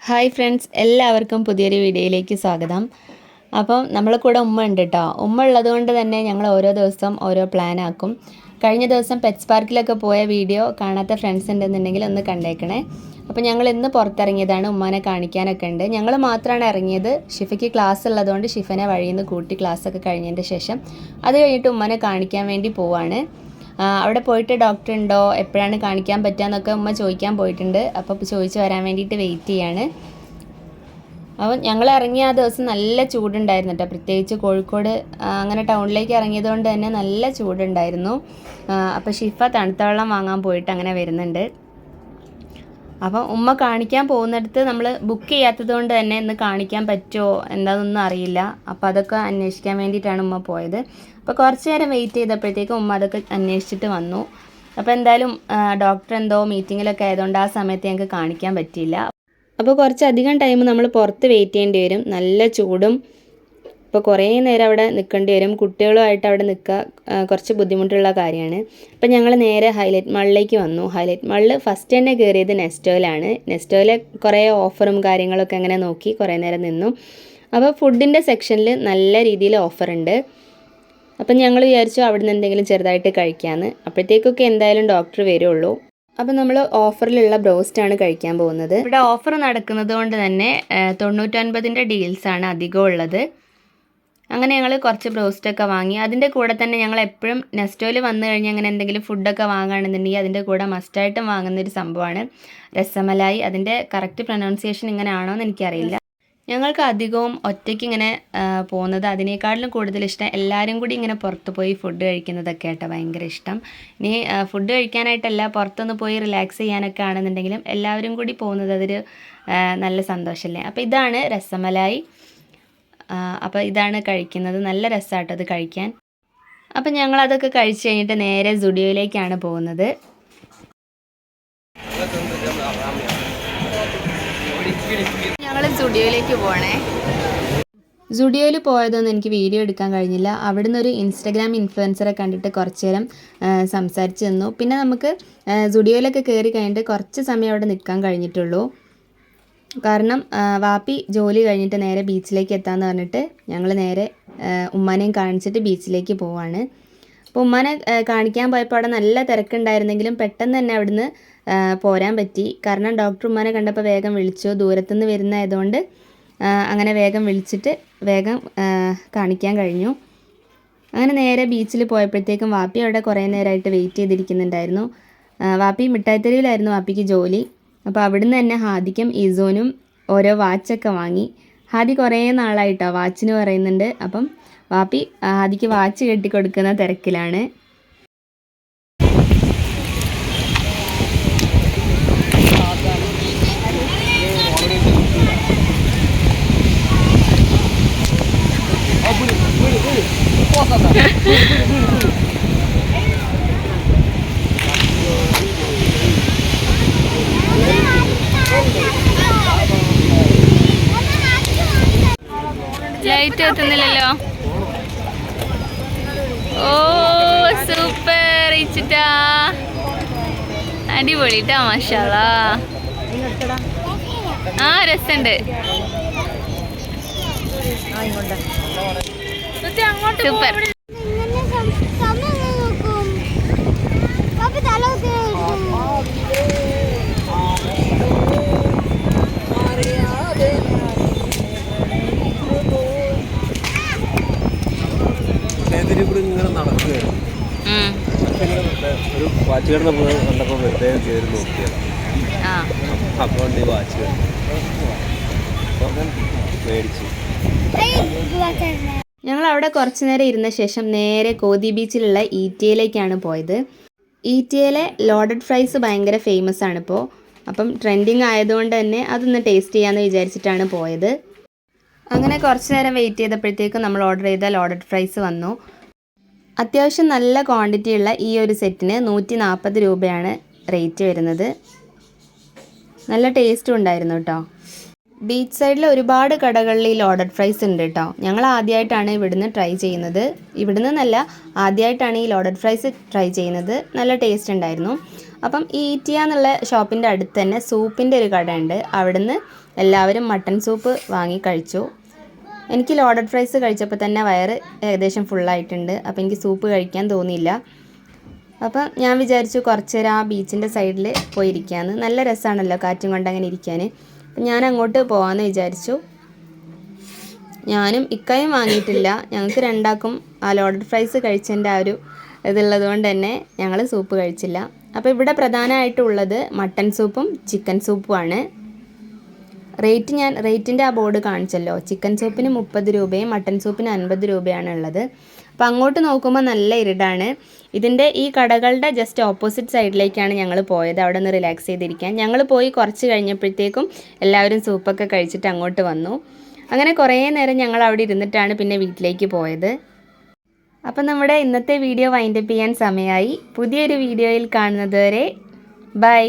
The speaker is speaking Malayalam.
ഹായ് ഫ്രണ്ട്സ്, എല്ലാവർക്കും പുതിയൊരു വീഡിയോയിലേക്ക് സ്വാഗതം. അപ്പം നമ്മളെ കൂടെ ഉമ്മ ഉണ്ട് കേട്ടോ. ഉമ്മ ഉള്ളത് കൊണ്ട് തന്നെ ഞങ്ങൾ ഓരോ ദിവസം ഓരോ പ്ലാൻ ആക്കും. കഴിഞ്ഞ ദിവസം പെറ്റ്സ് പാർക്കിലൊക്കെ പോയ വീഡിയോ കാണാത്ത ഫ്രണ്ട്സ് ഉണ്ടെന്നുണ്ടെങ്കിൽ ഒന്ന് കണ്ടേക്കണേ. അപ്പോൾ ഞങ്ങൾ ഇന്ന് പുറത്തിറങ്ങിയതാണ്, ഉമ്മാനെ കാണിക്കാനൊക്കെ ഉണ്ട്. ഞങ്ങൾ മാത്രമാണ് ഇറങ്ങിയത്. ഷിഫയ്ക്ക് ക്ലാസ് ഉള്ളതുകൊണ്ട് ഷിഫനെ വഴിയിൽ നിന്ന് കൂട്ടി ക്ലാസ്സൊക്കെ കഴിഞ്ഞതിൻ്റെ ശേഷം അത് കഴിഞ്ഞിട്ട് ഉമ്മാനെ കാണിക്കാൻ വേണ്ടി പോവാണ്. അവിടെ പോയിട്ട് ഡോക്ടർ ഉണ്ടോ, എപ്പോഴാണ് കാണിക്കാൻ പറ്റുക എന്നൊക്കെ ഉമ്മ ചോദിക്കാൻ പോയിട്ടുണ്ട്. അപ്പോൾ ചോദിച്ച് വരാൻ വേണ്ടിയിട്ട് വെയിറ്റ് ചെയ്യാണ്. അപ്പോൾ ഞങ്ങൾ ഇറങ്ങിയ ആ ദിവസം നല്ല ചൂടുണ്ടായിരുന്നു കേട്ടോ. പ്രത്യേകിച്ച് കോഴിക്കോട് അങ്ങനെ ടൗണിലേക്ക് ഇറങ്ങിയത് കൊണ്ട് തന്നെ നല്ല ചൂടുണ്ടായിരുന്നു. അപ്പോൾ ഷിഫ തണുത്ത വെള്ളം വാങ്ങാൻ പോയിട്ട് അങ്ങനെ വരുന്നുണ്ട്. അപ്പം ഉമ്മ കാണിക്കാൻ പോകുന്നിടത്ത് നമ്മൾ ബുക്ക് ചെയ്യാത്തത് കൊണ്ട് തന്നെ ഇന്ന് കാണിക്കാൻ പറ്റുമോ എന്താണെന്നൊന്നും അറിയില്ല. അപ്പോൾ അതൊക്കെ അന്വേഷിക്കാൻ വേണ്ടിയിട്ടാണ് ഉമ്മ പോയത്. അപ്പോൾ കുറച്ച് നേരം വെയിറ്റ് ചെയ്തപ്പോഴത്തേക്കും ഉമ്മ അതൊക്കെ അന്വേഷിച്ചിട്ട് വന്നു. അപ്പോൾ എന്തായാലും ഡോക്ടർ എന്തോ മീറ്റിങ്ങിലൊക്കെ ആയതുകൊണ്ട് ആ സമയത്ത് ഞങ്ങൾക്ക് കാണിക്കാൻ പറ്റിയില്ല. അപ്പോൾ കുറച്ചധികം ടൈം നമ്മൾ പുറത്ത് വെയിറ്റ് ചെയ്യേണ്ടി വരും. നല്ല ചൂടും. അപ്പോൾ കുറേ നേരം അവിടെ നിൽക്കേണ്ടി വരും. കുട്ടികളുമായിട്ട് അവിടെ നിൽക്കുക കുറച്ച് ബുദ്ധിമുട്ടുള്ള കാര്യമാണ്. അപ്പോൾ ഞങ്ങൾ നേരെ ഹൈലൈറ്റ് മാളിലേക്ക് വന്നു. ഹൈലൈറ്റ് മാളിൽ ഫസ്റ്റ് തന്നെ കയറിയത് നെസ്റ്റോയിലാണ്. നെസ്റ്റോയിലെ കുറേ ഓഫറും കാര്യങ്ങളൊക്കെ അങ്ങനെ നോക്കി കുറേ നേരം നിന്നു. അപ്പോൾ ഫുഡിൻ്റെ സെക്ഷനിൽ നല്ല രീതിയിൽ ഓഫറുണ്ട്. അപ്പം ഞങ്ങൾ വിചാരിച്ചു അവിടെ നിന്ന് എന്തെങ്കിലും ചെറുതായിട്ട് കഴിക്കാമെന്ന്. അപ്പോഴത്തേക്കൊക്കെ എന്തായാലും ഡോക്ടർ വരുള്ളൂ. അപ്പോൾ നമ്മൾ ഓഫറിലുള്ള ബ്രോസ്റ്റാണ് കഴിക്കാൻ പോകുന്നത്. ഇവിടെ ഓഫർ നടക്കുന്നത് കൊണ്ട് തന്നെ 99ൻ്റെ ഡീൽസാണ് അധികം ഉള്ളത്. അങ്ങനെ ഞങ്ങൾ കുറച്ച് ബ്രോസ്റ്റൊക്കെ വാങ്ങി. അതിൻ്റെ കൂടെ തന്നെ ഞങ്ങൾ എപ്പോഴും നെസ്റ്റോയിൽ വന്നു കഴിഞ്ഞാൽ അങ്ങനെ എന്തെങ്കിലും ഫുഡൊക്കെ വാങ്ങുകയാണെന്നുണ്ടെങ്കിൽ അതിൻ്റെ കൂടെ മസ്റ്റായിട്ടും വാങ്ങുന്നൊരു സംഭവമാണ് രസമലായി. അതിൻ്റെ കറക്റ്റ് പ്രൊനൗൺസിയേഷൻ ഇങ്ങനെ ആണോ എന്ന് എനിക്കറിയില്ല. ഞങ്ങൾക്ക് അധികവും ഒറ്റയ്ക്ക് ഇങ്ങനെ പോകുന്നത് അതിനേക്കാളിലും കൂടുതൽ ഇഷ്ടം എല്ലാവരും കൂടി ഇങ്ങനെ പുറത്ത് പോയി ഫുഡ് കഴിക്കുന്നതൊക്കെ ആയിട്ട് ഭയങ്കര ഇഷ്ടം. ഇനി ഫുഡ് കഴിക്കാനായിട്ടല്ല, പുറത്തൊന്ന് പോയി റിലാക്സ് ചെയ്യാനൊക്കെ ആണെന്നുണ്ടെങ്കിലും എല്ലാവരും കൂടി പോകുന്നത് അതൊരു നല്ല സന്തോഷമല്ലേ. അപ്പോൾ ഇതാണ് രസമലായി. അപ്പോൾ ഇതാണ് കഴിക്കുന്നത്. നല്ല രസമാട്ടോ അത് കഴിക്കാൻ. അപ്പം ഞങ്ങളതൊക്കെ കഴിച്ച് കഴിഞ്ഞിട്ട് നേരെ സുഡിയോയിലേക്കാണ് പോകുന്നത്. ഞങ്ങൾ സുഡിയോയിലേക്ക് പോകണേ. സുഡിയോയിൽ പോയതൊന്നും എനിക്ക് വീഡിയോ എടുക്കാൻ കഴിഞ്ഞില്ല. അവിടുന്ന് ഒരു ഇൻസ്റ്റഗ്രാം ഇൻഫ്ലുവൻസറെ കണ്ടിട്ട് കുറച്ച് നേരം സംസാരിച്ച് നിന്നു. പിന്നെ നമുക്ക് സുഡിയോയിലൊക്കെ കയറി കഴിഞ്ഞിട്ട് കുറച്ച് സമയം അവിടെ നിൽക്കാൻ കഴിഞ്ഞിട്ടുള്ളൂ. കാരണം വാപ്പി ജോലി കഴിഞ്ഞിട്ട് നേരെ ബീച്ചിലേക്ക് എത്താമെന്ന് പറഞ്ഞിട്ട് ഞങ്ങൾ നേരെ ഉമ്മാനെയും കാണിച്ചിട്ട് ബീച്ചിലേക്ക് പോവാണ്. അപ്പോൾ ഉമ്മാനെ കാണിക്കാൻ പോയപ്പോൾ അവിടെ നല്ല തിരക്കുണ്ടായിരുന്നെങ്കിലും പെട്ടെന്ന് തന്നെ അവിടുന്ന് പോരാൻ പറ്റി. കാരണം ഡോക്ടർ ഉമ്മാനെ കണ്ടപ്പോൾ വേഗം വിളിച്ചു. ദൂരത്തുനിന്ന് വരുന്നതായതുകൊണ്ട് അങ്ങനെ വേഗം വിളിച്ചിട്ട് വേഗം കാണിക്കാൻ കഴിഞ്ഞു. അങ്ങനെ നേരെ ബീച്ചിൽ പോയപ്പോഴത്തേക്കും വാപ്പി അവിടെ കുറേ നേരമായിട്ട് വെയിറ്റ് ചെയ്തിരിക്കുന്നുണ്ടായിരുന്നു. വാപ്പി മിഠായിത്തെരുവിലായിരുന്നു വാപ്പിക്ക് ജോലി. അപ്പോൾ അവിടുന്ന് തന്നെ ഹാദിക്കും ഈസോനും ഓരോ വാച്ചൊക്കെ വാങ്ങി. ഹാദി കുറേ നാളായിട്ടോ വാച്ചിന് പറയുന്നുണ്ട്. അപ്പം വാപ്പി ഹാദിക്ക് വാച്ച് കെട്ടിക്കൊടുക്കുന്ന തിരക്കിലാണ്. ലൈറ്റ് എത്തുന്നില്ലല്ലോ. ഓ സൂപ്പർ ഇച്ചിട്ടാ, അടിപൊളി ട്ടാ, മാഷാല്ലാ. ആ രസമുണ്ട്, സൂപ്പർ. ഇങ്ങനെ നടക്കുകയായിരുന്നു. ഒരു വാച്ച് കടന്നപ്പോൾ കണ്ടപ്പോൾ വെറുതെ കയറി നോക്കിയത്. അപ്പോൾ ഈ വാച്ച് മേടിച്ചു. ഞങ്ങൾ അവിടെ കുറച്ച് നേരം ഇരുന്ന ശേഷം നേരെ കോതി ബീച്ചിലുള്ള ഈറ്റിയയിലേക്കാണ് പോയത്. ഈറ്റിയയിലെ ലോഡഡ് ഫ്രൈസ് ഭയങ്കര ഫേമസ് ആണിപ്പോൾ. അപ്പം ട്രെൻഡിങ് ആയതുകൊണ്ട് തന്നെ അതൊന്ന് ടേസ്റ്റ് ചെയ്യാമെന്ന് വിചാരിച്ചിട്ടാണ് പോയത്. അങ്ങനെ കുറച്ച് നേരം വെയിറ്റ് ചെയ്തപ്പോഴത്തേക്കും നമ്മൾ ഓർഡർ ചെയ്ത ലോഡഡ് ഫ്രൈസ് വന്നു. അത്യാവശ്യം നല്ല ക്വാണ്ടിറ്റി ഉള്ള ഈ ഒരു സെറ്റിന് 140 രൂപയാണ് റേറ്റ് വരുന്നത്. നല്ല ടേസ്റ്റും ഉണ്ടായിരുന്നു കേട്ടോ. ബീച്ച് സൈഡിൽ ഒരുപാട് കടകളിൽ ഈ ലോഡഡ് ഫ്രൈസ് ഉണ്ട് കേട്ടോ. ഞങ്ങൾ ആദ്യമായിട്ടാണ് ഇവിടുന്ന് ട്രൈ ചെയ്യുന്നത്. ഇവിടുന്ന് നല്ല ആദ്യമായിട്ടാണ് ഈ ലോഡഡ് ഫ്രൈസ് ട്രൈ ചെയ്യുന്നത്. നല്ല ടേസ്റ്റ് ഉണ്ടായിരുന്നു. അപ്പം ഈ ഈറ്റിയ എന്നുള്ള ഷോപ്പിൻ്റെ അടുത്ത് തന്നെ സൂപ്പിൻ്റെ ഒരു കടയുണ്ട്. അവിടുന്ന് എല്ലാവരും മട്ടൻ സൂപ്പ് വാങ്ങി കഴിച്ചു. എനിക്ക് ലോഡഡ് ഫ്രൈസ് കഴിച്ചപ്പോൾ തന്നെ വയറ് ഏകദേശം ഫുള്ളായിട്ടുണ്ട്. അപ്പോൾ എനിക്ക് സൂപ്പ് കഴിക്കാൻ തോന്നിയില്ല. അപ്പം ഞാൻ വിചാരിച്ചു കുറച്ച് നേരം ആ ബീച്ചിൻ്റെ സൈഡിൽ പോയിരിക്കാമെന്ന്. നല്ല രസമാണല്ലോ കാറ്റും കൊണ്ട് അങ്ങനെ ഇരിക്കാൻ. അപ്പം ഞാൻ അങ്ങോട്ട് പോകാമെന്ന് വിചാരിച്ചു. ഞാനും ഇക്കയും വാങ്ങിയിട്ടില്ല. ഞങ്ങൾക്ക് രണ്ടാക്കും ആ ലോഡഡ് ഫ്രൈസ് കഴിച്ചതിൻ്റെ ആ ഒരു ഇതുള്ളത് കൊണ്ട് തന്നെ ഞങ്ങൾ സൂപ്പ് കഴിച്ചില്ല. അപ്പോൾ ഇവിടെ പ്രധാനമായിട്ടുള്ളത് മട്ടൻ സൂപ്പും ചിക്കൻ സൂപ്പുമാണ്. ഞാൻ റേറ്റിൻ്റെ ആ ബോർഡ് കാണിച്ചല്ലോ. ചിക്കൻ സൂപ്പിന് 30 രൂപയും മട്ടൻ സൂപ്പിന് 50 രൂപയാണ് ഉള്ളത്. അപ്പോൾ അങ്ങോട്ട് നോക്കുമ്പോൾ നല്ല ഇരുടാണ്. ഇതിൻ്റെ ഈ കടകളുടെ ജസ്റ്റ് ഓപ്പോസിറ്റ് സൈഡിലേക്കാണ് ഞങ്ങൾ പോയത്, അവിടെ നിന്ന് റിലാക്സ് ചെയ്തിരിക്കാൻ. ഞങ്ങൾ പോയി കുറച്ച് കഴിഞ്ഞപ്പോഴത്തേക്കും എല്ലാവരും സൂപ്പൊക്കെ കഴിച്ചിട്ട് അങ്ങോട്ട് വന്നു. അങ്ങനെ കുറേ നേരം ഞങ്ങൾ അവിടെ ഇരുന്നിട്ടാണ് പിന്നെ വീട്ടിലേക്ക് പോയത്. അപ്പം നമ്മുടെ ഇന്നത്തെ വീഡിയോ വൈൻഡപ്പ് ചെയ്യാൻ സമയമായി. പുതിയൊരു വീഡിയോയിൽ കാണുന്നത് വരെ ബൈ.